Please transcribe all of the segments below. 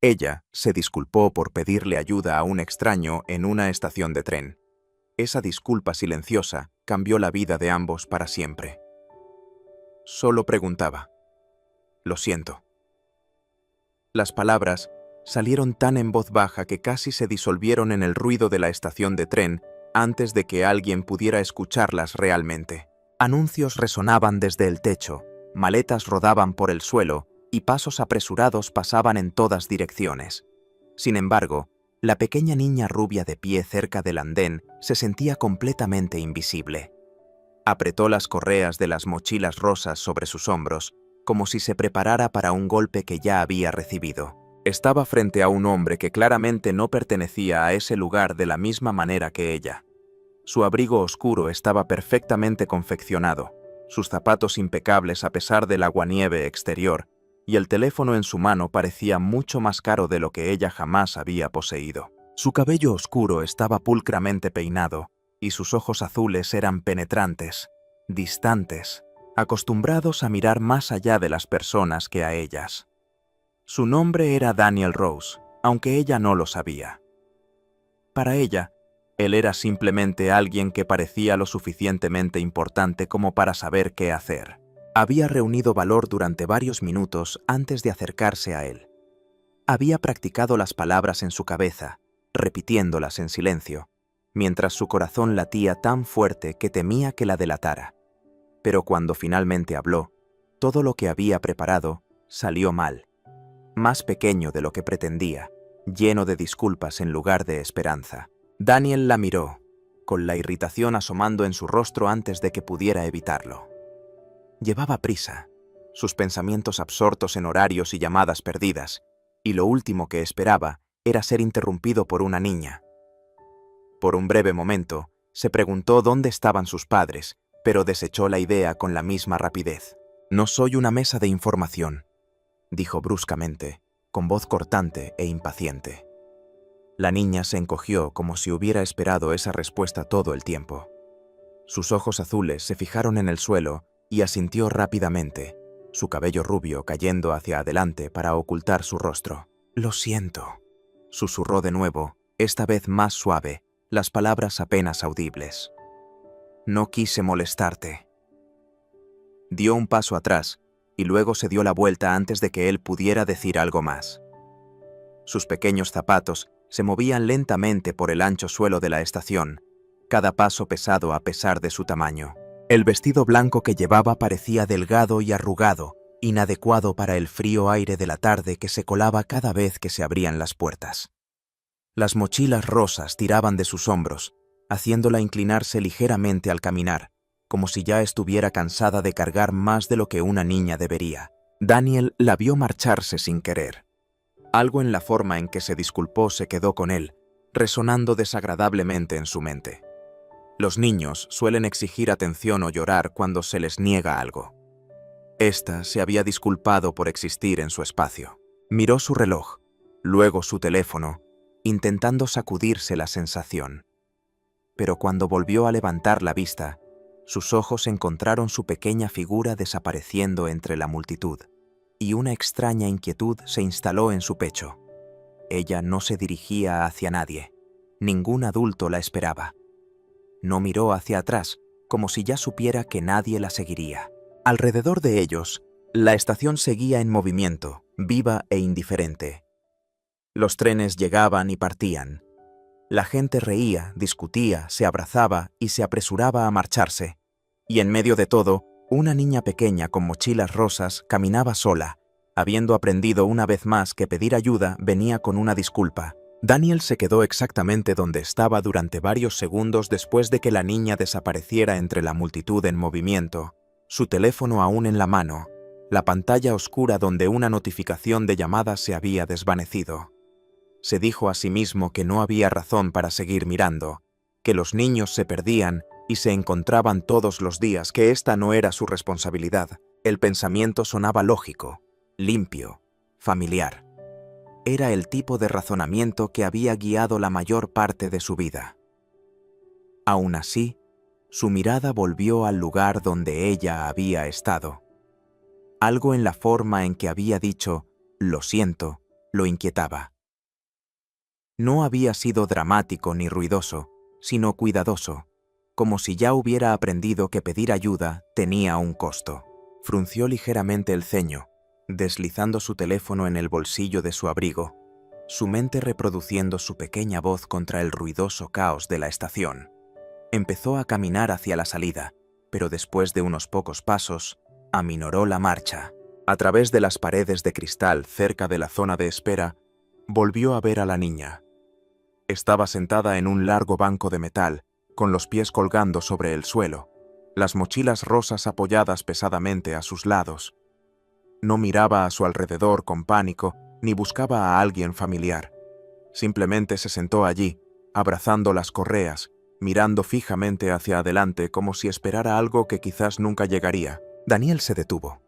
Ella se disculpó por pedirle ayuda a un extraño en una estación de tren. Esa disculpa silenciosa cambió la vida de ambos para siempre. Solo preguntaba: «Lo siento». Las palabras salieron tan en voz baja que casi se disolvieron en el ruido de la estación de tren antes de que alguien pudiera escucharlas realmente. Anuncios resonaban desde el techo, maletas rodaban por el suelo y pasos apresurados pasaban en todas direcciones. Sin embargo, la pequeña niña rubia de pie cerca del andén se sentía completamente invisible. Apretó las correas de las mochilas rosas sobre sus hombros, como si se preparara para un golpe que ya había recibido. Estaba frente a un hombre que claramente no pertenecía a ese lugar de la misma manera que ella. Su abrigo oscuro estaba perfectamente confeccionado, sus zapatos impecables a pesar del aguanieve exterior, y el teléfono en su mano parecía mucho más caro de lo que ella jamás había poseído. Su cabello oscuro estaba pulcramente peinado, y sus ojos azules eran penetrantes, distantes, acostumbrados a mirar más allá de las personas que a ellas. Su nombre era Daniel Rose, aunque ella no lo sabía. Para ella, él era simplemente alguien que parecía lo suficientemente importante como para saber qué hacer. Había reunido valor durante varios minutos antes de acercarse a él. Había practicado las palabras en su cabeza, repitiéndolas en silencio, mientras su corazón latía tan fuerte que temía que la delatara. Pero cuando finalmente habló, todo lo que había preparado salió mal. Más pequeño de lo que pretendía, lleno de disculpas en lugar de esperanza. Daniel la miró, con la irritación asomando en su rostro antes de que pudiera evitarlo. Llevaba prisa, sus pensamientos absortos en horarios y llamadas perdidas, y lo último que esperaba era ser interrumpido por una niña. Por un breve momento, se preguntó dónde estaban sus padres, pero desechó la idea con la misma rapidez. «No soy una mesa de información», dijo bruscamente, con voz cortante e impaciente. La niña se encogió como si hubiera esperado esa respuesta todo el tiempo. Sus ojos azules se fijaron en el suelo y asintió rápidamente, su cabello rubio cayendo hacia adelante para ocultar su rostro. «Lo siento», susurró de nuevo, esta vez más suave, las palabras apenas audibles. «No quise molestarte». Dio un paso atrás y luego se dio la vuelta antes de que él pudiera decir algo más. Sus pequeños zapatos se movían lentamente por el ancho suelo de la estación, cada paso pesado a pesar de su tamaño. El vestido blanco que llevaba parecía delgado y arrugado, inadecuado para el frío aire de la tarde que se colaba cada vez que se abrían las puertas. Las mochilas rosas tiraban de sus hombros, haciéndola inclinarse ligeramente al caminar, como si ya estuviera cansada de cargar más de lo que una niña debería. Daniel la vio marcharse sin querer. Algo en la forma en que se disculpó se quedó con él, resonando desagradablemente en su mente. Los niños suelen exigir atención o llorar cuando se les niega algo. Esta se había disculpado por existir en su espacio. Miró su reloj, luego su teléfono, intentando sacudirse la sensación. Pero cuando volvió a levantar la vista, sus ojos encontraron su pequeña figura desapareciendo entre la multitud, y una extraña inquietud se instaló en su pecho. Ella no se dirigía hacia nadie. Ningún adulto la esperaba. No miró hacia atrás, como si ya supiera que nadie la seguiría. Alrededor de ellos, la estación seguía en movimiento, viva e indiferente. Los trenes llegaban y partían. La gente reía, discutía, se abrazaba y se apresuraba a marcharse. Y en medio de todo, una niña pequeña con mochilas rosas caminaba sola, habiendo aprendido una vez más que pedir ayuda venía con una disculpa. Daniel se quedó exactamente donde estaba durante varios segundos después de que la niña desapareciera entre la multitud en movimiento, su teléfono aún en la mano, la pantalla oscura donde una notificación de llamada se había desvanecido. Se dijo a sí mismo que no había razón para seguir mirando, que los niños se perdían y se encontraban todos los días, que esta no era su responsabilidad. El pensamiento sonaba lógico, limpio, familiar. Era el tipo de razonamiento que había guiado la mayor parte de su vida. Aún así, su mirada volvió al lugar donde ella había estado. Algo en la forma en que había dicho «lo siento» lo inquietaba. No había sido dramático ni ruidoso, sino cuidadoso, como si ya hubiera aprendido que pedir ayuda tenía un costo. Frunció ligeramente el ceño, deslizando su teléfono en el bolsillo de su abrigo, su mente reproduciendo su pequeña voz contra el ruidoso caos de la estación. Empezó a caminar hacia la salida, pero después de unos pocos pasos, aminoró la marcha. A través de las paredes de cristal cerca de la zona de espera, volvió a ver a la niña. Estaba sentada en un largo banco de metal, con los pies colgando sobre el suelo, las mochilas rosas apoyadas pesadamente a sus lados. No miraba a su alrededor con pánico, ni buscaba a alguien familiar. Simplemente se sentó allí, abrazando las correas, mirando fijamente hacia adelante como si esperara algo que quizás nunca llegaría. Daniel se detuvo.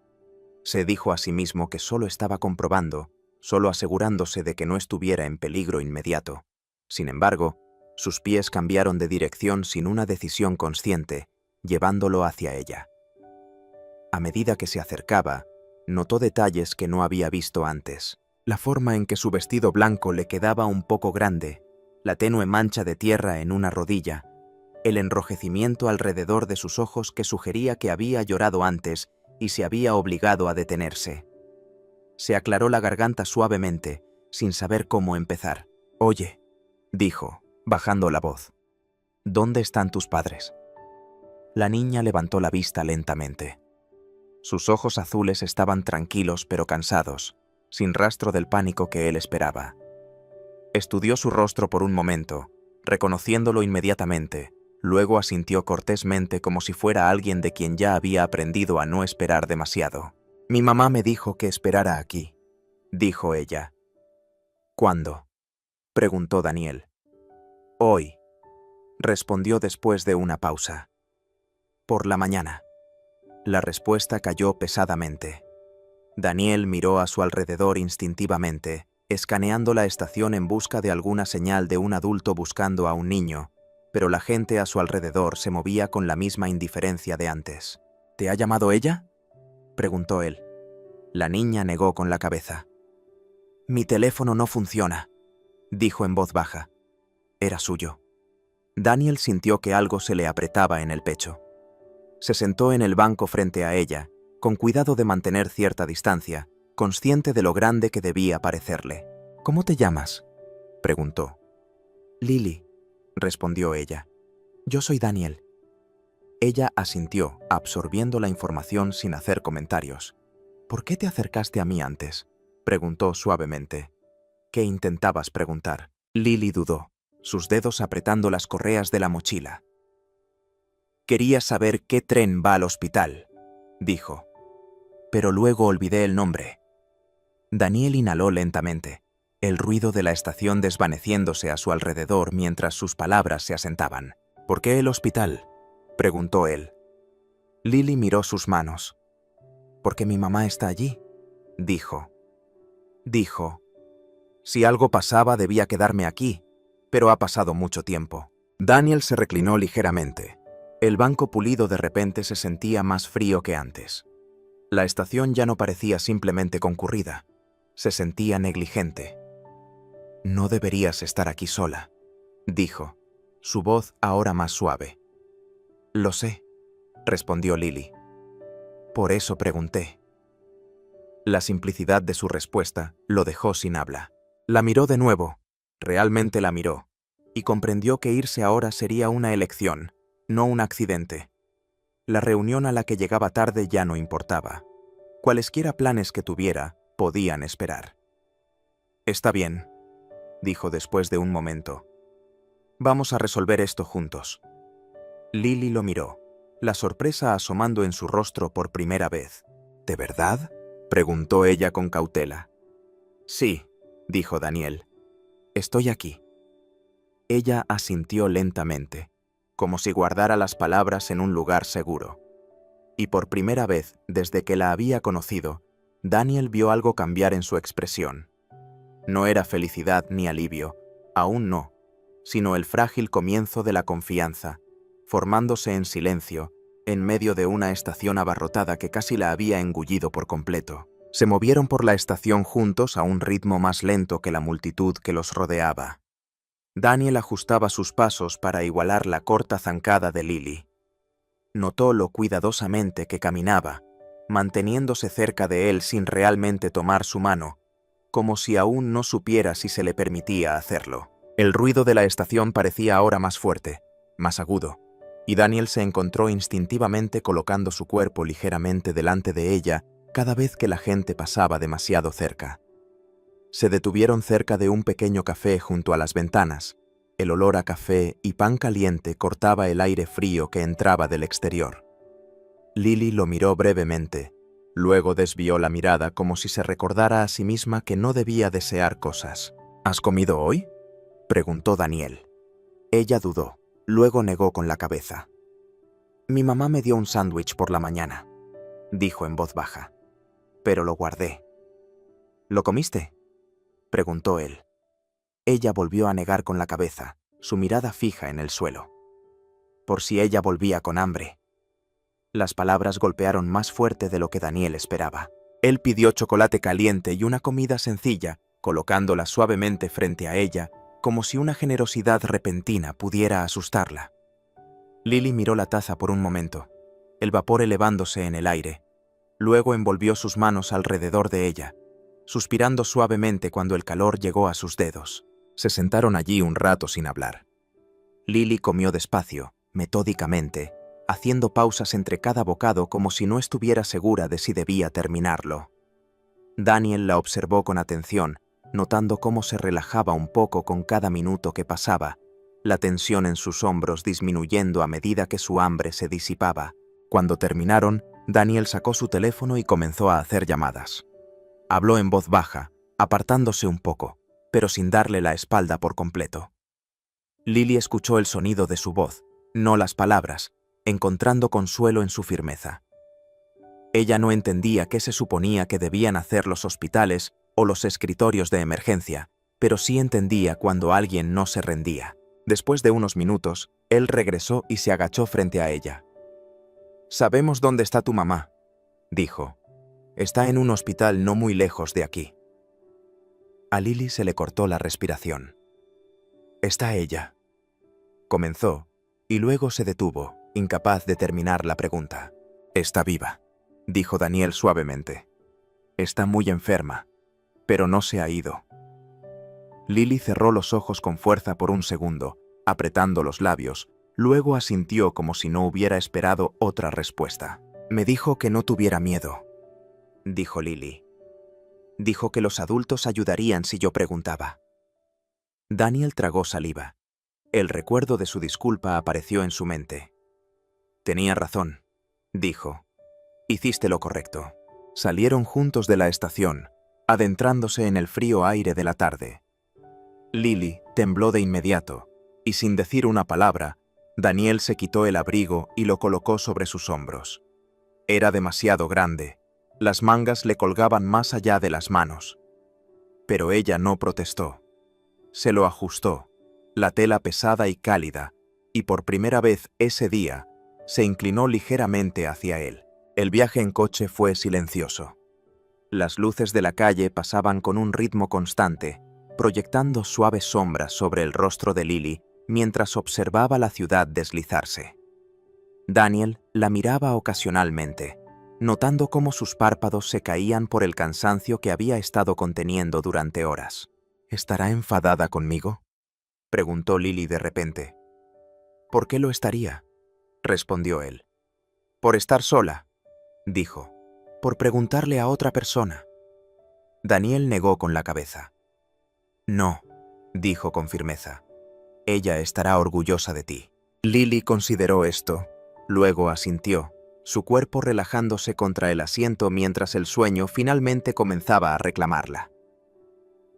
Se dijo a sí mismo que solo estaba comprobando, solo asegurándose de que no estuviera en peligro inmediato. Sin embargo, sus pies cambiaron de dirección sin una decisión consciente, llevándolo hacia ella. A medida que se acercaba, notó detalles que no había visto antes. La forma en que su vestido blanco le quedaba un poco grande, la tenue mancha de tierra en una rodilla, el enrojecimiento alrededor de sus ojos que sugería que había llorado antes y se había obligado a detenerse. Se aclaró la garganta suavemente, sin saber cómo empezar. «Oye», dijo, bajando la voz, «¿dónde están tus padres?» La niña levantó la vista lentamente. Sus ojos azules estaban tranquilos pero cansados, sin rastro del pánico que él esperaba. Estudió su rostro por un momento, reconociéndolo inmediatamente, luego asintió cortésmente como si fuera alguien de quien ya había aprendido a no esperar demasiado. «Mi mamá me dijo que esperara aquí», dijo ella. «¿Cuándo?», preguntó Daniel. «Hoy», respondió después de una pausa. «Por la mañana». La respuesta cayó pesadamente. Daniel miró a su alrededor instintivamente, escaneando la estación en busca de alguna señal de un adulto buscando a un niño, pero la gente a su alrededor se movía con la misma indiferencia de antes. «¿Te ha llamado ella?», preguntó él. La niña negó con la cabeza. «Mi teléfono no funciona», dijo en voz baja. Era suyo. Daniel sintió que algo se le apretaba en el pecho. Se sentó en el banco frente a ella, con cuidado de mantener cierta distancia, consciente de lo grande que debía parecerle. «¿Cómo te llamas?», preguntó. «Lily», respondió ella. «Yo soy Daniel». Ella asintió, absorbiendo la información sin hacer comentarios. «¿Por qué te acercaste a mí antes?», preguntó suavemente. «¿Qué intentabas preguntar?». Lily dudó, sus dedos apretando las correas de la mochila. «Quería saber qué tren va al hospital», dijo. «Pero luego olvidé el nombre». Daniel inhaló lentamente, el ruido de la estación desvaneciéndose a su alrededor mientras sus palabras se asentaban. «¿Por qué el hospital?», preguntó él. Lily miró sus manos. «Porque mi mamá está allí», dijo. «Si algo pasaba debía quedarme aquí, pero ha pasado mucho tiempo». Daniel se reclinó ligeramente. El banco pulido de repente se sentía más frío que antes. La estación ya no parecía simplemente concurrida, se sentía negligente. «No deberías estar aquí sola», dijo, su voz ahora más suave. «Lo sé», respondió Lily. «Por eso pregunté». La simplicidad de su respuesta lo dejó sin habla. La miró de nuevo, realmente la miró, y comprendió que irse ahora sería una elección, no un accidente. La reunión a la que llegaba tarde ya no importaba. Cualesquiera planes que tuviera podían esperar. «Está bien», dijo después de un momento. «Vamos a resolver esto juntos». Lily lo miró, la sorpresa asomando en su rostro por primera vez. «¿De verdad?», preguntó ella con cautela. «Sí», dijo Daniel. «Estoy aquí». Ella asintió lentamente, como si guardara las palabras en un lugar seguro. Y por primera vez, desde que la había conocido, Daniel vio algo cambiar en su expresión. No era felicidad ni alivio, aún no, sino el frágil comienzo de la confianza, formándose en silencio, en medio de una estación abarrotada que casi la había engullido por completo. Se movieron por la estación juntos a un ritmo más lento que la multitud que los rodeaba. Daniel ajustaba sus pasos para igualar la corta zancada de Lily. Notó lo cuidadosamente que caminaba, manteniéndose cerca de él sin realmente tomar su mano, como si aún no supiera si se le permitía hacerlo. El ruido de la estación parecía ahora más fuerte, más agudo, y Daniel se encontró instintivamente colocando su cuerpo ligeramente delante de ella cada vez que la gente pasaba demasiado cerca. Se detuvieron cerca de un pequeño café junto a las ventanas. El olor a café y pan caliente cortaba el aire frío que entraba del exterior. Lily lo miró brevemente, luego desvió la mirada como si se recordara a sí misma que no debía desear cosas. ¿Has comido hoy?, preguntó Daniel. Ella dudó, luego negó con la cabeza. Mi mamá me dio un sándwich por la mañana, dijo en voz baja, pero lo guardé. ¿Lo comiste?, preguntó él. Ella volvió a negar con la cabeza, su mirada fija en el suelo. Por si ella volvía con hambre. Las palabras golpearon más fuerte de lo que Daniel esperaba. Él pidió chocolate caliente y una comida sencilla, colocándola suavemente frente a ella, como si una generosidad repentina pudiera asustarla. Lily miró la taza por un momento, el vapor elevándose en el aire. Luego envolvió sus manos alrededor de ella, suspirando suavemente cuando el calor llegó a sus dedos. Se sentaron allí un rato sin hablar. Lily comió despacio, metódicamente, haciendo pausas entre cada bocado como si no estuviera segura de si debía terminarlo. Daniel la observó con atención, notando cómo se relajaba un poco con cada minuto que pasaba, la tensión en sus hombros disminuyendo a medida que su hambre se disipaba. Cuando terminaron, Daniel sacó su teléfono y comenzó a hacer llamadas. Habló en voz baja, apartándose un poco, pero sin darle la espalda por completo. Lily escuchó el sonido de su voz, no las palabras, encontrando consuelo en su firmeza. Ella no entendía qué se suponía que debían hacer los hospitales o los escritorios de emergencia, pero sí entendía cuando alguien no se rendía. Después de unos minutos, él regresó y se agachó frente a ella. «Sabemos dónde está tu mamá», dijo. «Está en un hospital no muy lejos de aquí». A Lily se le cortó la respiración. «¿Está ella?», comenzó, y luego se detuvo, incapaz de terminar la pregunta. «Está viva», dijo Daniel suavemente. «Está muy enferma, pero no se ha ido». Lily cerró los ojos con fuerza por un segundo, apretando los labios, luego asintió como si no hubiera esperado otra respuesta. «Me dijo que no tuviera miedo», dijo Lily. «Dijo que los adultos ayudarían si yo preguntaba». Daniel tragó saliva. El recuerdo de su disculpa apareció en su mente. «Tenía razón», dijo. «Hiciste lo correcto». Salieron juntos de la estación, adentrándose en el frío aire de la tarde. Lily tembló de inmediato, y sin decir una palabra, Daniel se quitó el abrigo y lo colocó sobre sus hombros. Era demasiado grande. Las mangas le colgaban más allá de las manos. Pero ella no protestó. Se lo ajustó, la tela pesada y cálida, y por primera vez ese día se inclinó ligeramente hacia él. El viaje en coche fue silencioso. Las luces de la calle pasaban con un ritmo constante, proyectando suaves sombras sobre el rostro de Lily mientras observaba la ciudad deslizarse. Daniel la miraba ocasionalmente, notando cómo sus párpados se caían por el cansancio que había estado conteniendo durante horas. «¿Estará enfadada conmigo?», preguntó Lily de repente. «¿Por qué lo estaría?», respondió él. «Por estar sola», dijo. «Por preguntarle a otra persona». Daniel negó con la cabeza. «No», dijo con firmeza. «Ella estará orgullosa de ti». Lily consideró esto, luego asintió, su cuerpo relajándose contra el asiento mientras el sueño finalmente comenzaba a reclamarla.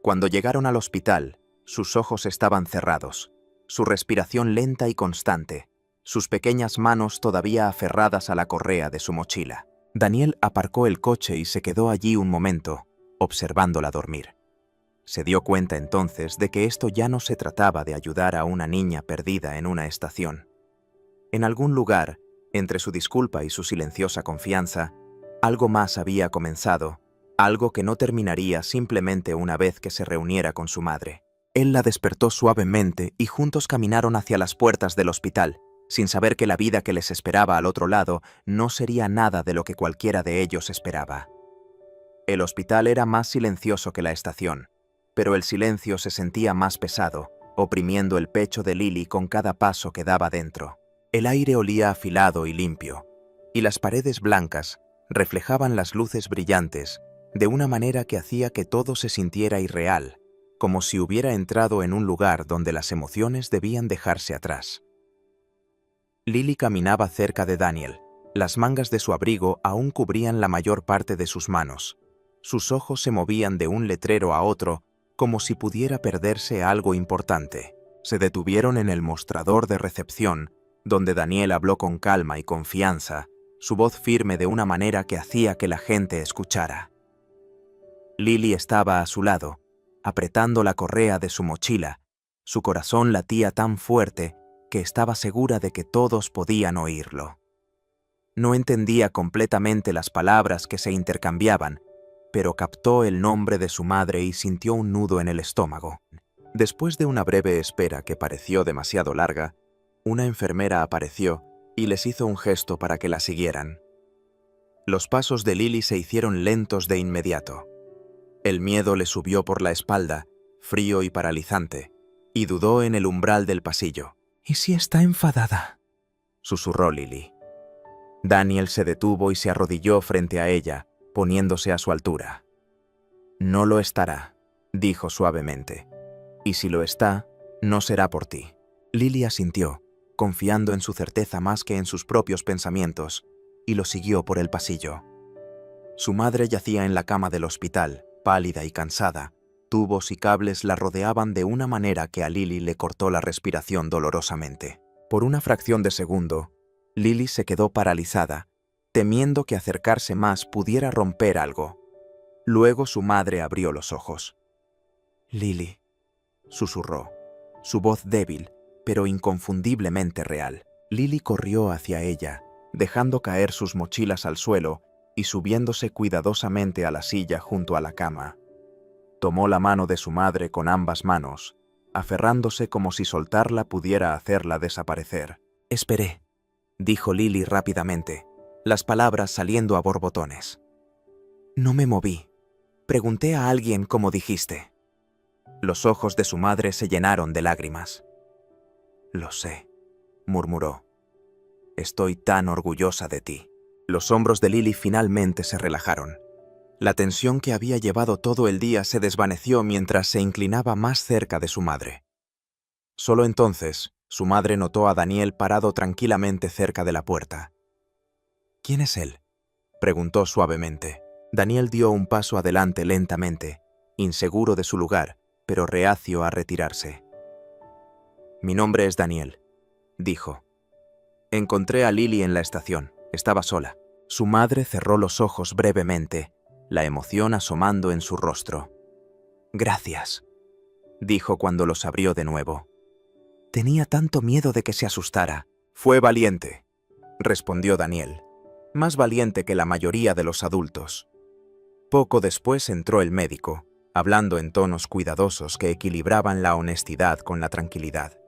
Cuando llegaron al hospital, sus ojos estaban cerrados, su respiración lenta y constante, sus pequeñas manos todavía aferradas a la correa de su mochila. Daniel aparcó el coche y se quedó allí un momento, observándola dormir. Se dio cuenta entonces de que esto ya no se trataba de ayudar a una niña perdida en una estación. En algún lugar, entre su disculpa y su silenciosa confianza, algo más había comenzado, algo que no terminaría simplemente una vez que se reuniera con su madre. Él la despertó suavemente y juntos caminaron hacia las puertas del hospital, sin saber que la vida que les esperaba al otro lado no sería nada de lo que cualquiera de ellos esperaba. El hospital era más silencioso que la estación, pero el silencio se sentía más pesado, oprimiendo el pecho de Lily con cada paso que daba dentro. El aire olía afilado y limpio, y las paredes blancas reflejaban las luces brillantes de una manera que hacía que todo se sintiera irreal, como si hubiera entrado en un lugar donde las emociones debían dejarse atrás. Lily caminaba cerca de Daniel. Las mangas de su abrigo aún cubrían la mayor parte de sus manos. Sus ojos se movían de un letrero a otro como si pudiera perderse algo importante. Se detuvieron en el mostrador de recepción, donde Daniel habló con calma y confianza, su voz firme de una manera que hacía que la gente escuchara. Lily estaba a su lado, apretando la correa de su mochila. Su corazón latía tan fuerte que estaba segura de que todos podían oírlo. No entendía completamente las palabras que se intercambiaban, pero captó el nombre de su madre y sintió un nudo en el estómago. Después de una breve espera que pareció demasiado larga, una enfermera apareció y les hizo un gesto para que la siguieran. Los pasos de Lily se hicieron lentos de inmediato. El miedo le subió por la espalda, frío y paralizante, y dudó en el umbral del pasillo. ¿Y si está enfadada?, susurró Lily. Daniel se detuvo y se arrodilló frente a ella, poniéndose a su altura. No lo estará, dijo suavemente. Y si lo está, no será por ti. Lily asintió, confiando en su certeza más que en sus propios pensamientos, y lo siguió por el pasillo. Su madre yacía en la cama del hospital, pálida y cansada. Tubos y cables la rodeaban de una manera que a Lily le cortó la respiración dolorosamente. Por una fracción de segundo, Lily se quedó paralizada, temiendo que acercarse más pudiera romper algo. Luego su madre abrió los ojos. «Lily», susurró, su voz débil, pero inconfundiblemente real. Lily corrió hacia ella, dejando caer sus mochilas al suelo y subiéndose cuidadosamente a la silla junto a la cama. Tomó la mano de su madre con ambas manos, aferrándose como si soltarla pudiera hacerla desaparecer. «Esperé», dijo Lily rápidamente, las palabras saliendo a borbotones. «No me moví. Pregunté a alguien como dijiste». Los ojos de su madre se llenaron de lágrimas. «Lo sé», murmuró. «Estoy tan orgullosa de ti». Los hombros de Lily finalmente se relajaron. La tensión que había llevado todo el día se desvaneció mientras se inclinaba más cerca de su madre. Solo entonces, su madre notó a Daniel parado tranquilamente cerca de la puerta. «¿Quién es él?», preguntó suavemente. Daniel dio un paso adelante lentamente, inseguro de su lugar, pero reacio a retirarse. «Mi nombre es Daniel», dijo. «Encontré a Lily en la estación. Estaba sola». Su madre cerró los ojos brevemente, la emoción asomando en su rostro. «Gracias», dijo cuando los abrió de nuevo. «Tenía tanto miedo de que se asustara». «Fue valiente», respondió Daniel. «Más valiente que la mayoría de los adultos». Poco después entró el médico, hablando en tonos cuidadosos que equilibraban la honestidad con la tranquilidad.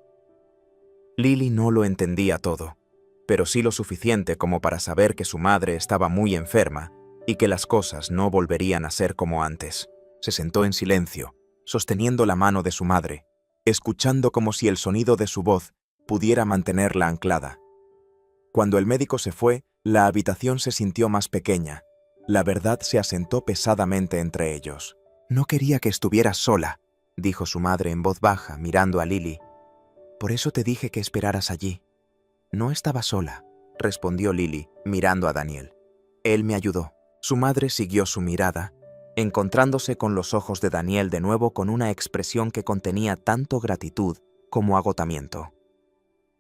Lily no lo entendía todo, pero sí lo suficiente como para saber que su madre estaba muy enferma y que las cosas no volverían a ser como antes. Se sentó en silencio, sosteniendo la mano de su madre, escuchando como si el sonido de su voz pudiera mantenerla anclada. Cuando el médico se fue, la habitación se sintió más pequeña. La verdad se asentó pesadamente entre ellos. «No quería que estuvieras sola», dijo su madre en voz baja, mirando a Lily. «Por eso te dije que esperaras allí». «No estaba sola», respondió Lily, mirando a Daniel. «Él me ayudó». Su madre siguió su mirada, encontrándose con los ojos de Daniel de nuevo con una expresión que contenía tanto gratitud como agotamiento.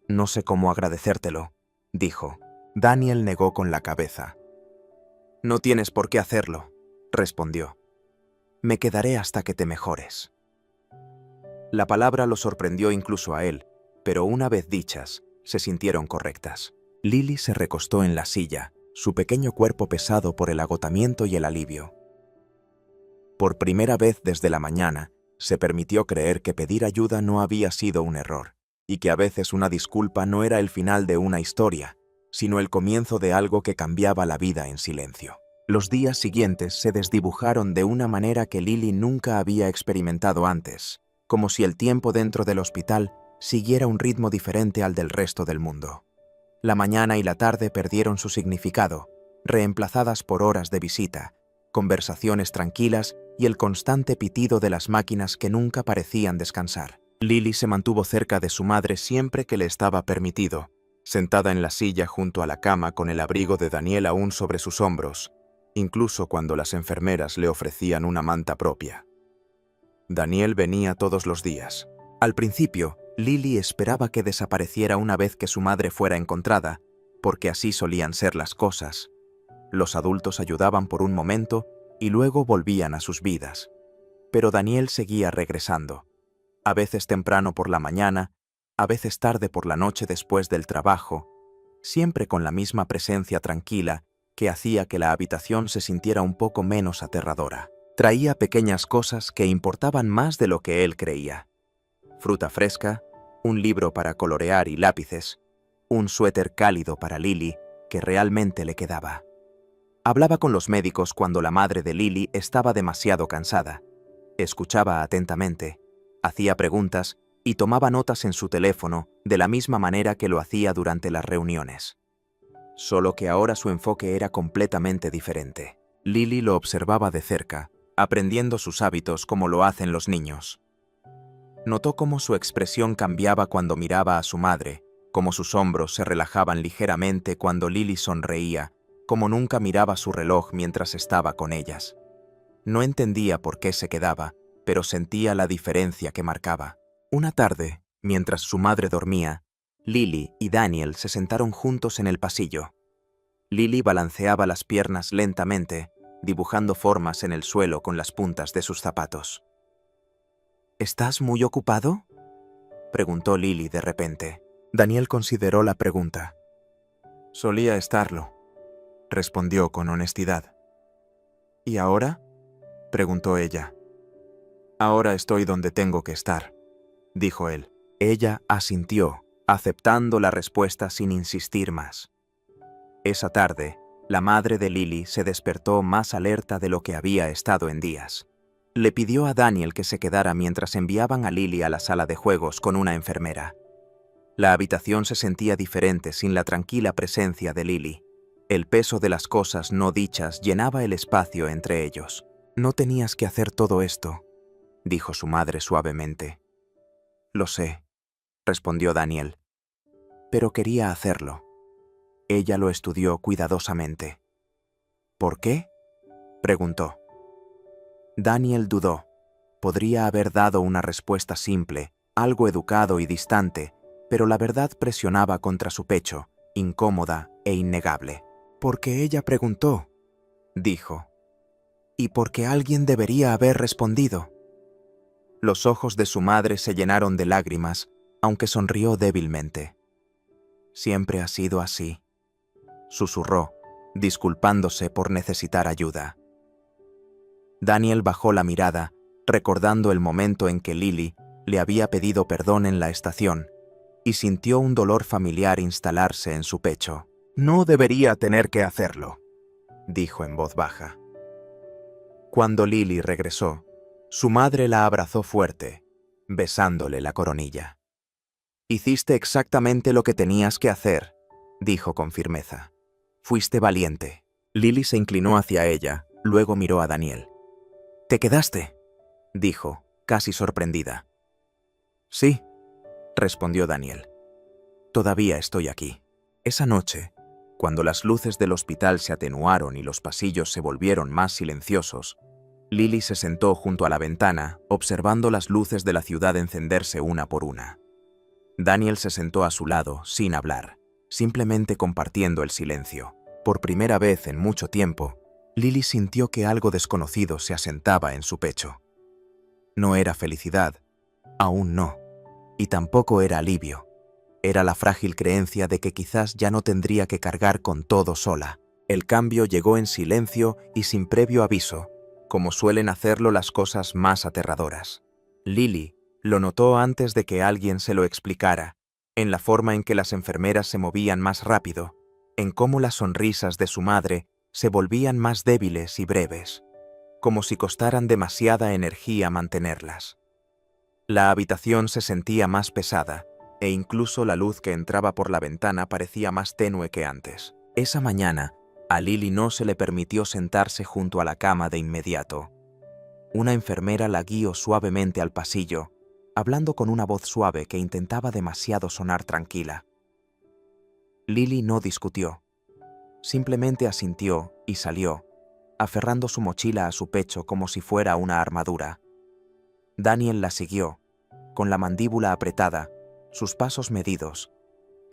«No sé cómo agradecértelo», dijo. Daniel negó con la cabeza. «No tienes por qué hacerlo», respondió. «Me quedaré hasta que te mejores». La palabra lo sorprendió incluso a él, pero una vez dichas, se sintieron correctas. Lily se recostó en la silla, su pequeño cuerpo pesado por el agotamiento y el alivio. Por primera vez desde la mañana, se permitió creer que pedir ayuda no había sido un error, y que a veces una disculpa no era el final de una historia, sino el comienzo de algo que cambiaba la vida en silencio. Los días siguientes se desdibujaron de una manera que Lily nunca había experimentado antes, como si el tiempo dentro del hospital siguiera un ritmo diferente al del resto del mundo. La mañana y la tarde perdieron su significado, reemplazadas por horas de visita, conversaciones tranquilas y el constante pitido de las máquinas que nunca parecían descansar. Lily se mantuvo cerca de su madre siempre que le estaba permitido, sentada en la silla junto a la cama con el abrigo de Daniel aún sobre sus hombros, incluso cuando las enfermeras le ofrecían una manta propia. Daniel venía todos los días. Al principio, Lily esperaba que desapareciera una vez que su madre fuera encontrada, porque así solían ser las cosas. Los adultos ayudaban por un momento y luego volvían a sus vidas. Pero Daniel seguía regresando, a veces temprano por la mañana, a veces tarde por la noche después del trabajo, siempre con la misma presencia tranquila que hacía que la habitación se sintiera un poco menos aterradora. Traía pequeñas cosas que importaban más de lo que él creía. Fruta fresca, un libro para colorear y lápices, un suéter cálido para Lily que realmente le quedaba. Hablaba con los médicos cuando la madre de Lily estaba demasiado cansada. Escuchaba atentamente, hacía preguntas y tomaba notas en su teléfono de la misma manera que lo hacía durante las reuniones. Solo que ahora su enfoque era completamente diferente. Lily lo observaba de cerca, aprendiendo sus hábitos como lo hacen los niños. Notó cómo su expresión cambiaba cuando miraba a su madre, cómo sus hombros se relajaban ligeramente cuando Lily sonreía, como nunca miraba su reloj mientras estaba con ellas. No entendía por qué se quedaba, pero sentía la diferencia que marcaba. Una tarde, mientras su madre dormía, Lily y Daniel se sentaron juntos en el pasillo. Lily balanceaba las piernas lentamente, dibujando formas en el suelo con las puntas de sus zapatos. ¿Estás muy ocupado?, preguntó Lily de repente. Daniel consideró la pregunta. Solía estarlo, respondió con honestidad. ¿Y ahora?, preguntó ella. Ahora estoy donde tengo que estar, dijo él. Ella asintió, aceptando la respuesta sin insistir más. Esa tarde, la madre de Lily se despertó más alerta de lo que había estado en días. Le pidió a Daniel que se quedara mientras enviaban a Lily a la sala de juegos con una enfermera. La habitación se sentía diferente sin la tranquila presencia de Lily. El peso de las cosas no dichas llenaba el espacio entre ellos. No tenías que hacer todo esto, dijo su madre suavemente. Lo sé, respondió Daniel, pero quería hacerlo. Ella lo estudió cuidadosamente. ¿Por qué?, preguntó. Daniel dudó. Podría haber dado una respuesta simple, algo educado y distante, pero la verdad presionaba contra su pecho, incómoda e innegable. «Porque ella preguntó», dijo. «Y porque alguien debería haber respondido». Los ojos de su madre se llenaron de lágrimas, aunque sonrió débilmente. «Siempre ha sido así», susurró, disculpándose por necesitar ayuda. Daniel bajó la mirada, recordando el momento en que Lily le había pedido perdón en la estación, y sintió un dolor familiar instalarse en su pecho. «No debería tener que hacerlo», dijo en voz baja. Cuando Lily regresó, su madre la abrazó fuerte, besándole la coronilla. «Hiciste exactamente lo que tenías que hacer», dijo con firmeza. «Fuiste valiente». Lily se inclinó hacia ella, luego miró a Daniel. «¿Te quedaste?», dijo, casi sorprendida. «Sí», respondió Daniel. «Todavía estoy aquí». Esa noche, cuando las luces del hospital se atenuaron y los pasillos se volvieron más silenciosos, Lily se sentó junto a la ventana, observando las luces de la ciudad encenderse una por una. Daniel se sentó a su lado, sin hablar, simplemente compartiendo el silencio. Por primera vez en mucho tiempo, Lily sintió que algo desconocido se asentaba en su pecho. No era felicidad, aún no, y tampoco era alivio. Era la frágil creencia de que quizás ya no tendría que cargar con todo sola. El cambio llegó en silencio y sin previo aviso, como suelen hacerlo las cosas más aterradoras. Lily lo notó antes de que alguien se lo explicara, en la forma en que las enfermeras se movían más rápido, en cómo las sonrisas de su madre se volvían más débiles y breves, como si costaran demasiada energía mantenerlas. La habitación se sentía más pesada, e incluso la luz que entraba por la ventana parecía más tenue que antes. Esa mañana, a Lily no se le permitió sentarse junto a la cama de inmediato. Una enfermera la guió suavemente al pasillo, hablando con una voz suave que intentaba demasiado sonar tranquila. Lily no discutió. Simplemente asintió y salió, aferrando su mochila a su pecho como si fuera una armadura. Daniel la siguió, con la mandíbula apretada, sus pasos medidos,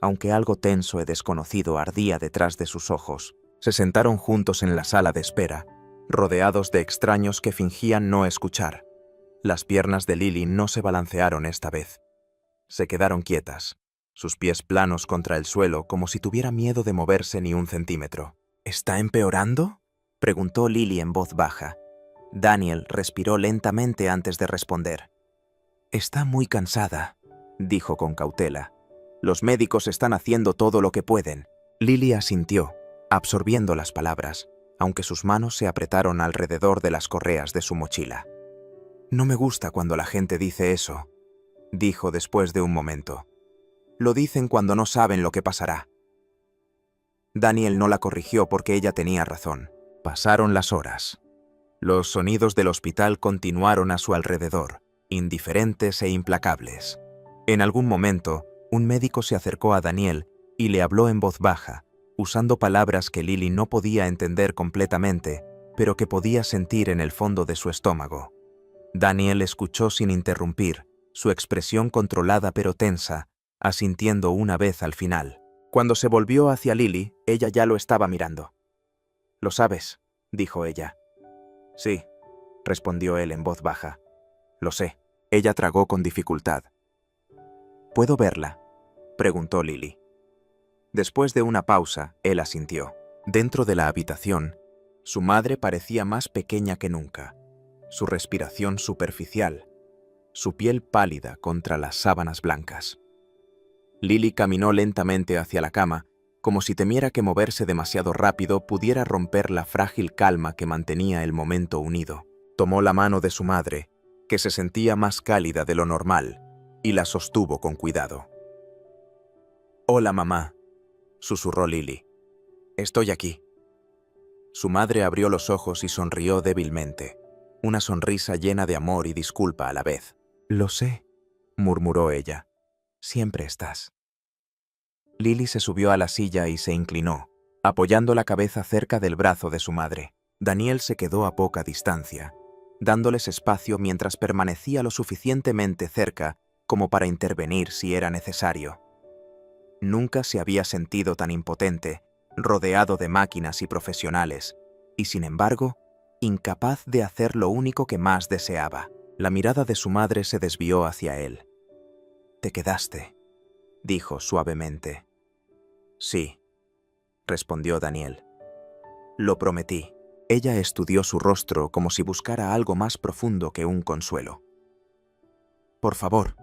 aunque algo tenso y desconocido ardía detrás de sus ojos. Se sentaron juntos en la sala de espera, rodeados de extraños que fingían no escuchar. Las piernas de Lily no se balancearon esta vez. Se quedaron quietas, sus pies planos contra el suelo como si tuviera miedo de moverse ni un centímetro. ¿Está empeorando?, preguntó Lily en voz baja. Daniel respiró lentamente antes de responder. Está muy cansada, dijo con cautela. Los médicos están haciendo todo lo que pueden. Lily asintió, absorbiendo las palabras, aunque sus manos se apretaron alrededor de las correas de su mochila. No me gusta cuando la gente dice eso, dijo después de un momento. Lo dicen cuando no saben lo que pasará. Daniel no la corrigió porque ella tenía razón. Pasaron las horas. Los sonidos del hospital continuaron a su alrededor, indiferentes e implacables. En algún momento, un médico se acercó a Daniel y le habló en voz baja, usando palabras que Lily no podía entender completamente, pero que podía sentir en el fondo de su estómago. Daniel escuchó sin interrumpir, su expresión controlada pero tensa, asintiendo una vez al final. Cuando se volvió hacia Lily, ella ya lo estaba mirando. «¿Lo sabes?», dijo ella. «Sí», respondió él en voz baja. «Lo sé». Ella tragó con dificultad. «¿Puedo verla?», preguntó Lily. Después de una pausa, él asintió. Dentro de la habitación, su madre parecía más pequeña que nunca, su respiración superficial, su piel pálida contra las sábanas blancas. Lily caminó lentamente hacia la cama, como si temiera que moverse demasiado rápido pudiera romper la frágil calma que mantenía el momento unido. Tomó la mano de su madre, que se sentía más cálida de lo normal, y la sostuvo con cuidado. «Hola, mamá», susurró Lily. «Estoy aquí». Su madre abrió los ojos y sonrió débilmente, una sonrisa llena de amor y disculpa a la vez. «Lo sé», murmuró ella. «Siempre estás». Lily se subió a la silla y se inclinó, apoyando la cabeza cerca del brazo de su madre. Daniel se quedó a poca distancia, dándoles espacio mientras permanecía lo suficientemente cerca como para intervenir si era necesario. Nunca se había sentido tan impotente, rodeado de máquinas y profesionales, y sin embargo, incapaz de hacer lo único que más deseaba. La mirada de su madre se desvió hacia él. «Te quedaste», dijo suavemente. «Sí», respondió Daniel. «Lo prometí». Ella estudió su rostro como si buscara algo más profundo que un consuelo. «Por favor»,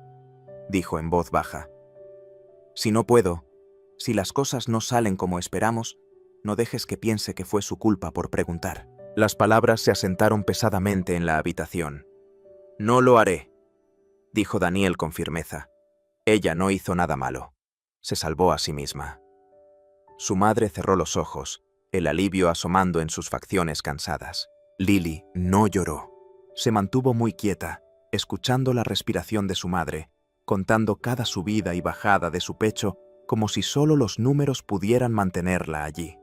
dijo en voz baja. «Si no puedo, si las cosas no salen como esperamos, no dejes que piense que fue su culpa por preguntar». Las palabras se asentaron pesadamente en la habitación. «No lo haré», dijo Daniel con firmeza. Ella no hizo nada malo. Se salvó a sí misma. Su madre cerró los ojos, el alivio asomando en sus facciones cansadas. Lily no lloró. Se mantuvo muy quieta, escuchando la respiración de su madre, contando cada subida y bajada de su pecho como si solo los números pudieran mantenerla allí.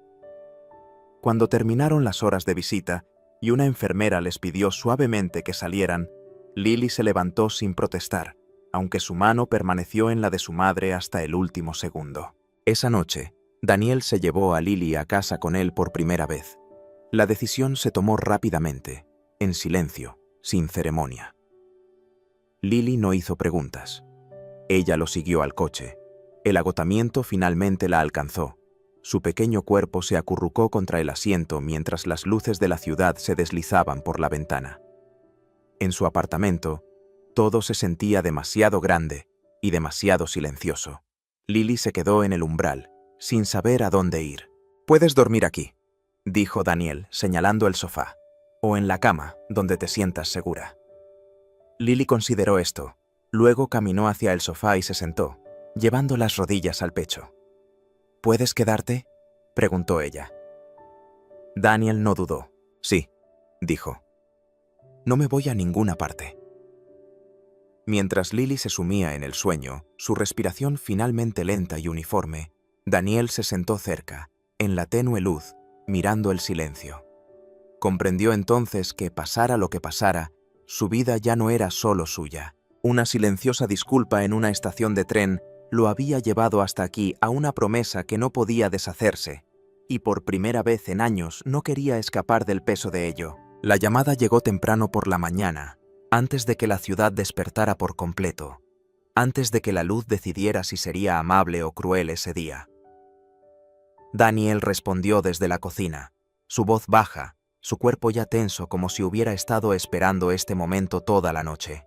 Cuando terminaron las horas de visita y una enfermera les pidió suavemente que salieran, Lily se levantó sin protestar, aunque su mano permaneció en la de su madre hasta el último segundo. Esa noche, Daniel se llevó a Lily a casa con él por primera vez. La decisión se tomó rápidamente, en silencio, sin ceremonia. Lily no hizo preguntas. Ella lo siguió al coche. El agotamiento finalmente la alcanzó. Su pequeño cuerpo se acurrucó contra el asiento mientras las luces de la ciudad se deslizaban por la ventana. En su apartamento, todo se sentía demasiado grande y demasiado silencioso. Lily se quedó en el umbral, sin saber a dónde ir. «Puedes dormir aquí», dijo Daniel, señalando el sofá, «o en la cama, donde te sientas segura». Lily consideró esto, luego caminó hacia el sofá y se sentó, llevando las rodillas al pecho. «¿Puedes quedarte?», preguntó ella. Daniel no dudó. «Sí», dijo. «No me voy a ninguna parte». Mientras Lily se sumía en el sueño, su respiración finalmente lenta y uniforme, Daniel se sentó cerca, en la tenue luz, mirando el silencio. Comprendió entonces que, pasara lo que pasara, su vida ya no era solo suya. Una silenciosa disculpa en una estación de tren lo había llevado hasta aquí a una promesa que no podía deshacerse, y por primera vez en años no quería escapar del peso de ello. La llamada llegó temprano por la mañana, antes de que la ciudad despertara por completo, antes de que la luz decidiera si sería amable o cruel ese día. Daniel respondió desde la cocina, su voz baja, su cuerpo ya tenso como si hubiera estado esperando este momento toda la noche.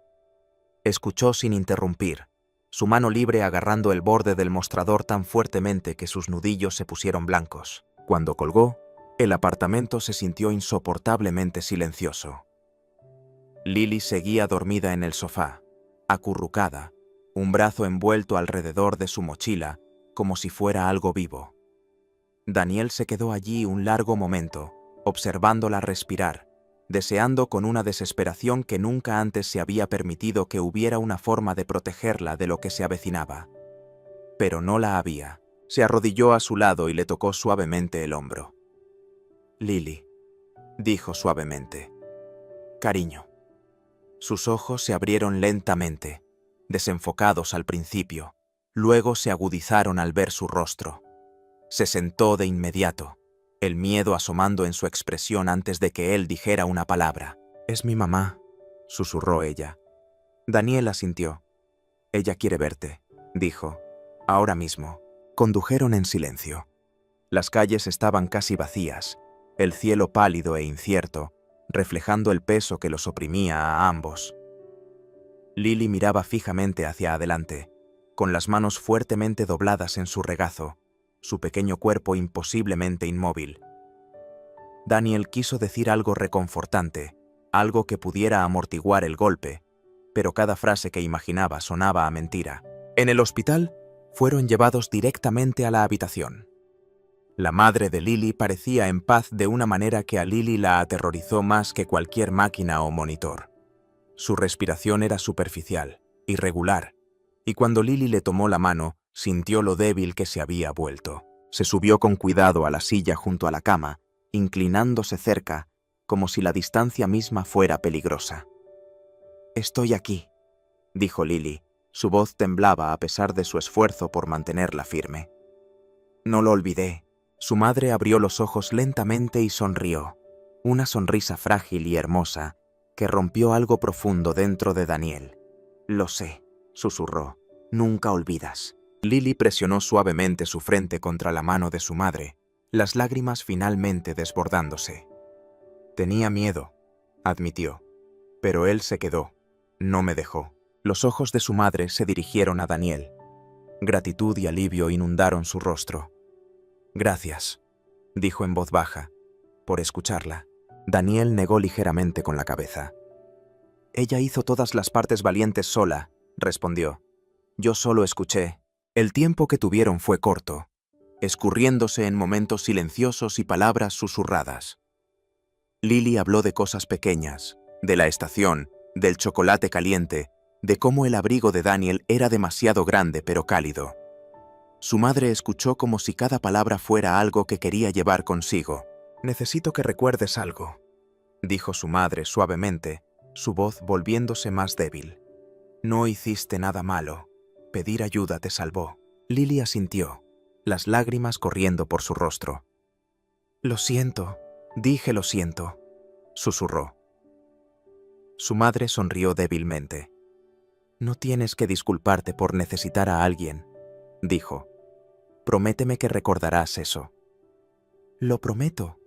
Escuchó sin interrumpir, su mano libre agarrando el borde del mostrador tan fuertemente que sus nudillos se pusieron blancos. Cuando colgó, el apartamento se sintió insoportablemente silencioso. Lily seguía dormida en el sofá, acurrucada, un brazo envuelto alrededor de su mochila, como si fuera algo vivo. Daniel se quedó allí un largo momento, observándola respirar, deseando con una desesperación que nunca antes se había permitido que hubiera una forma de protegerla de lo que se avecinaba. Pero no la había. Se arrodilló a su lado y le tocó suavemente el hombro. «Lily», dijo suavemente. «Cariño». Sus ojos se abrieron lentamente, desenfocados al principio, luego se agudizaron al ver su rostro. Se sentó de inmediato, el miedo asomando en su expresión antes de que él dijera una palabra. «Es mi mamá», susurró ella. Daniel asintió. «Ella quiere verte», dijo. «Ahora mismo». Condujeron en silencio. Las calles estaban casi vacías, el cielo pálido e incierto, reflejando el peso que los oprimía a ambos. Lily miraba fijamente hacia adelante, con las manos fuertemente dobladas en su regazo, su pequeño cuerpo imposiblemente inmóvil. Daniel quiso decir algo reconfortante, algo que pudiera amortiguar el golpe, pero cada frase que imaginaba sonaba a mentira. En el hospital, fueron llevados directamente a la habitación. La madre de Lily parecía en paz de una manera que a Lily la aterrorizó más que cualquier máquina o monitor. Su respiración era superficial, irregular, y cuando Lily le tomó la mano, sintió lo débil que se había vuelto. Se subió con cuidado a la silla junto a la cama, inclinándose cerca, como si la distancia misma fuera peligrosa. «Estoy aquí», dijo Lily. Su voz temblaba a pesar de su esfuerzo por mantenerla firme. «No lo olvidé». Su madre abrió los ojos lentamente y sonrió, una sonrisa frágil y hermosa que rompió algo profundo dentro de Daniel. «Lo sé», susurró, «nunca olvidas». Lily presionó suavemente su frente contra la mano de su madre, las lágrimas finalmente desbordándose. «Tenía miedo», admitió, «pero él se quedó, no me dejó». Los ojos de su madre se dirigieron a Daniel. Gratitud y alivio inundaron su rostro. «Gracias», dijo en voz baja, «por escucharla». Daniel negó ligeramente con la cabeza. «Ella hizo todas las partes valientes sola», respondió. «Yo solo escuché». El tiempo que tuvieron fue corto, escurriéndose en momentos silenciosos y palabras susurradas. Lily habló de cosas pequeñas, de la estación, del chocolate caliente, de cómo el abrigo de Daniel era demasiado grande pero cálido. Su madre escuchó como si cada palabra fuera algo que quería llevar consigo. «Necesito que recuerdes algo», dijo su madre suavemente, su voz volviéndose más débil. «No hiciste nada malo. Pedir ayuda te salvó». Lily asintió, las lágrimas corriendo por su rostro. «Lo siento», dije «lo siento», susurró. Su madre sonrió débilmente. «No tienes que disculparte por necesitar a alguien», dijo. Prométeme que recordarás eso. Lo prometo,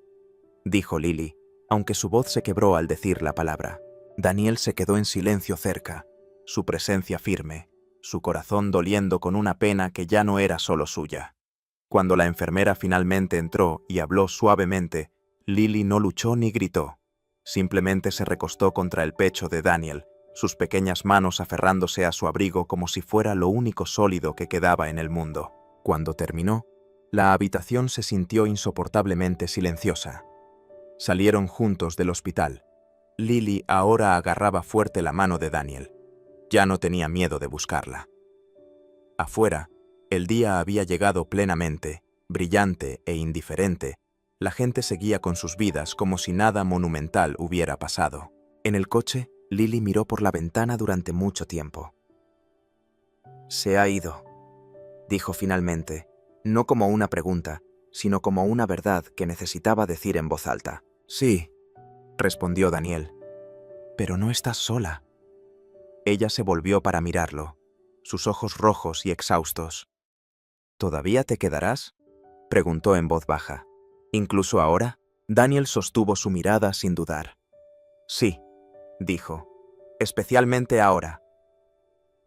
dijo Lily, aunque su voz se quebró al decir la palabra. Daniel se quedó en silencio cerca, su presencia firme, su corazón doliendo con una pena que ya no era solo suya. Cuando la enfermera finalmente entró y habló suavemente, Lily no luchó ni gritó. Simplemente se recostó contra el pecho de Daniel, sus pequeñas manos aferrándose a su abrigo como si fuera lo único sólido que quedaba en el mundo. Cuando terminó, la habitación se sintió insoportablemente silenciosa. Salieron juntos del hospital. Lily ahora agarraba fuerte la mano de Daniel. Ya no tenía miedo de buscarla. Afuera, el día había llegado plenamente, brillante e indiferente. La gente seguía con sus vidas como si nada monumental hubiera pasado. En el coche, Lily miró por la ventana durante mucho tiempo. «Se ha ido», dijo finalmente, no como una pregunta, sino como una verdad que necesitaba decir en voz alta. «Sí», respondió Daniel. «Pero no estás sola». Ella se volvió para mirarlo, sus ojos rojos y exhaustos. «¿Todavía te quedarás?», preguntó en voz baja. Incluso ahora, Daniel sostuvo su mirada sin dudar. «Sí», dijo, «especialmente ahora».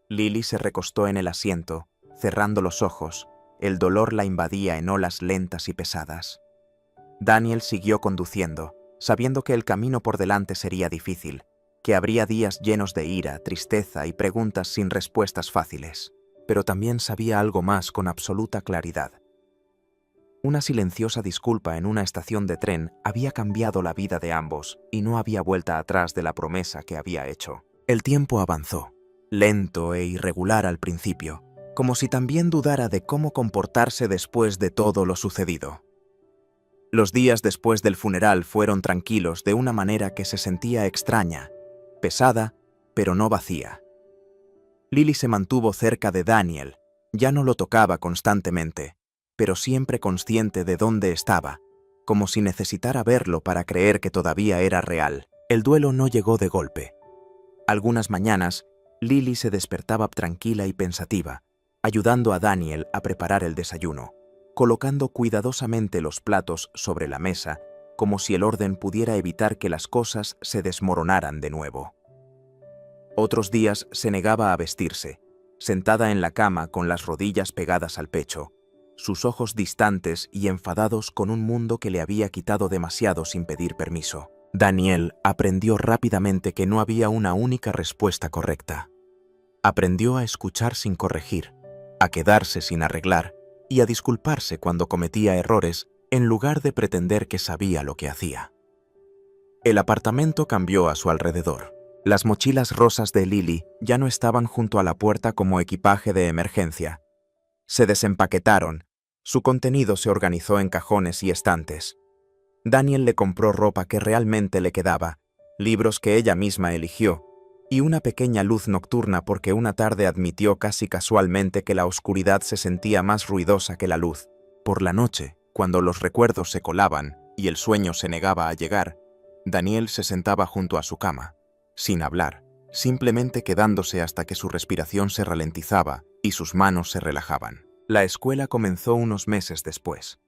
Lily se recostó en el asiento, cerrando los ojos. El dolor la invadía en olas lentas y pesadas. Daniel siguió conduciendo, sabiendo que el camino por delante sería difícil, que habría días llenos de ira, tristeza y preguntas sin respuestas fáciles. Pero también sabía algo más con absoluta claridad. Una silenciosa disculpa en una estación de tren había cambiado la vida de ambos y no había vuelta atrás de la promesa que había hecho. El tiempo avanzó, lento e irregular al principio, como si también dudara de cómo comportarse después de todo lo sucedido. Los días después del funeral fueron tranquilos de una manera que se sentía extraña, pesada, pero no vacía. Lily se mantuvo cerca de Daniel, ya no lo tocaba constantemente, pero siempre consciente de dónde estaba, como si necesitara verlo para creer que todavía era real. El duelo no llegó de golpe. Algunas mañanas, Lily se despertaba tranquila y pensativa, ayudando a Daniel a preparar el desayuno, colocando cuidadosamente los platos sobre la mesa, como si el orden pudiera evitar que las cosas se desmoronaran de nuevo. Otros días se negaba a vestirse, sentada en la cama con las rodillas pegadas al pecho, sus ojos distantes y enfadados con un mundo que le había quitado demasiado sin pedir permiso. Daniel aprendió rápidamente que no había una única respuesta correcta. Aprendió a escuchar sin corregir, a quedarse sin arreglar y a disculparse cuando cometía errores en lugar de pretender que sabía lo que hacía. El apartamento cambió a su alrededor. Las mochilas rosas de Lily ya no estaban junto a la puerta como equipaje de emergencia. Se desempaquetaron, su contenido se organizó en cajones y estantes. Daniel le compró ropa que realmente le quedaba, libros que ella misma eligió, y una pequeña luz nocturna porque una tarde admitió casi casualmente que la oscuridad se sentía más ruidosa que la luz. Por la noche, cuando los recuerdos se colaban y el sueño se negaba a llegar, Daniel se sentaba junto a su cama, sin hablar, simplemente quedándose hasta que su respiración se ralentizaba y sus manos se relajaban. La escuela comenzó unos meses después.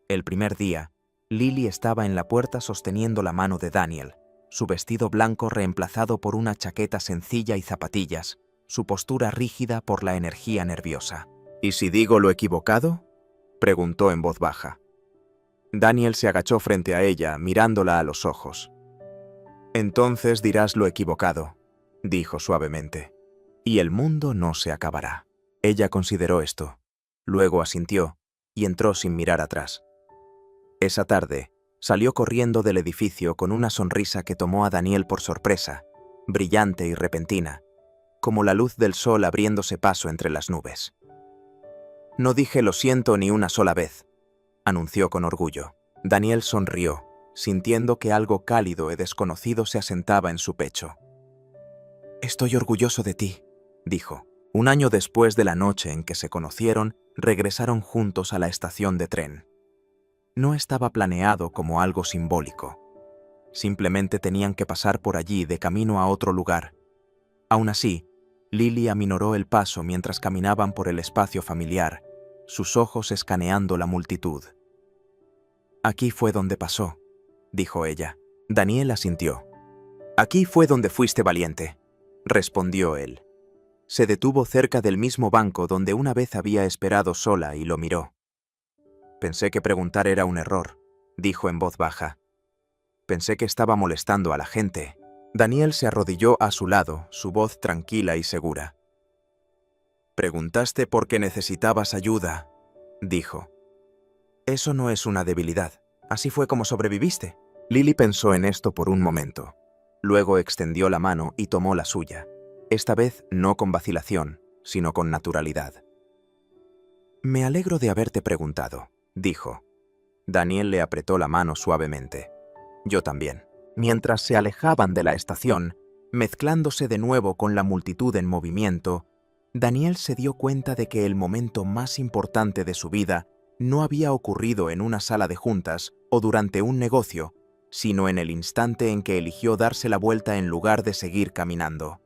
El primer día, Lily estaba en la puerta sosteniendo la mano de Daniel, su vestido blanco reemplazado por una chaqueta sencilla y zapatillas, su postura rígida por la energía nerviosa. «¿Y si digo lo equivocado?», preguntó en voz baja. Daniel se agachó frente a ella, mirándola a los ojos. «Entonces dirás lo equivocado», dijo suavemente, «y el mundo no se acabará». Ella consideró esto, luego asintió y entró sin mirar atrás. Esa tarde, salió corriendo del edificio con una sonrisa que tomó a Daniel por sorpresa, brillante y repentina, como la luz del sol abriéndose paso entre las nubes. «No dije lo siento ni una sola vez», anunció con orgullo. Daniel sonrió, sintiendo que algo cálido y desconocido se asentaba en su pecho. «Estoy orgulloso de ti», dijo. Un año después de la noche en que se conocieron, regresaron juntos a la estación de tren. No estaba planeado como algo simbólico. Simplemente tenían que pasar por allí de camino a otro lugar. Aún así, Lily aminoró el paso mientras caminaban por el espacio familiar, sus ojos escaneando la multitud. Aquí fue donde pasó, dijo ella. Daniel asintió. Aquí fue donde fuiste valiente, respondió él. Se detuvo cerca del mismo banco donde una vez había esperado sola y lo miró. Pensé que preguntar era un error, dijo en voz baja. Pensé que estaba molestando a la gente. Daniel se arrodilló a su lado, su voz tranquila y segura. Preguntaste por qué necesitabas ayuda, dijo. Eso no es una debilidad. Así fue como sobreviviste. Lily pensó en esto por un momento. Luego extendió la mano y tomó la suya. Esta vez no con vacilación, sino con naturalidad. Me alegro de haberte preguntado, dijo. Daniel le apretó la mano suavemente. Yo también. Mientras se alejaban de la estación, mezclándose de nuevo con la multitud en movimiento, Daniel se dio cuenta de que el momento más importante de su vida no había ocurrido en una sala de juntas o durante un negocio, sino en el instante en que eligió darse la vuelta en lugar de seguir caminando.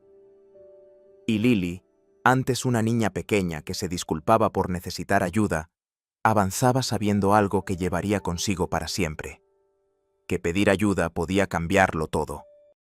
Y Lily, antes una niña pequeña que se disculpaba por necesitar ayuda, avanzaba sabiendo algo que llevaría consigo para siempre: que pedir ayuda podía cambiarlo todo.